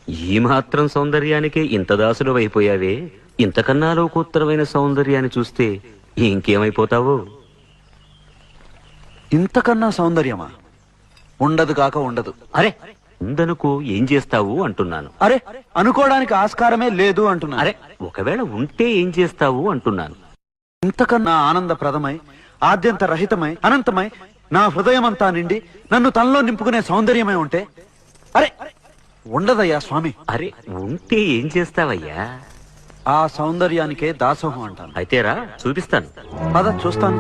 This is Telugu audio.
ఈ మాత్రం సౌందర్యానికే ఇంత దాసులు అయిపోయావే, ఇంతకన్నా లోకోత్తరమైన సౌందర్యాన్ని చూస్తే ఇంకేమైపోతావో. ఇంతకన్నా సౌందర్యమా? ఉండదు కాక ఉండదు. అరే ఉందనుకో ఏం చేస్తావు అంటున్నాను. అరే అనుకోవడానికి ఆస్కారమే లేదు అంటున్నా. అరే ఒకవేళ ఉంటే ఏం చేస్తావు అంటున్నాను. ఇంతకన్నా ఆనందప్రదమై, ఆద్యంత రహితమై, అనంతమై, నా హృదయమంతా నిండి నన్ను తనలో నింపుకునే సౌందర్యమై ఉంటే అరే ఉండదయ్యా స్వామి. అరే ఉంటే ఏం చేస్తావయ్యా? ఆ సౌందర్యానికే దాసోహం అంటాను. అయితేరా చూపిస్తాను. పద చూస్తాను.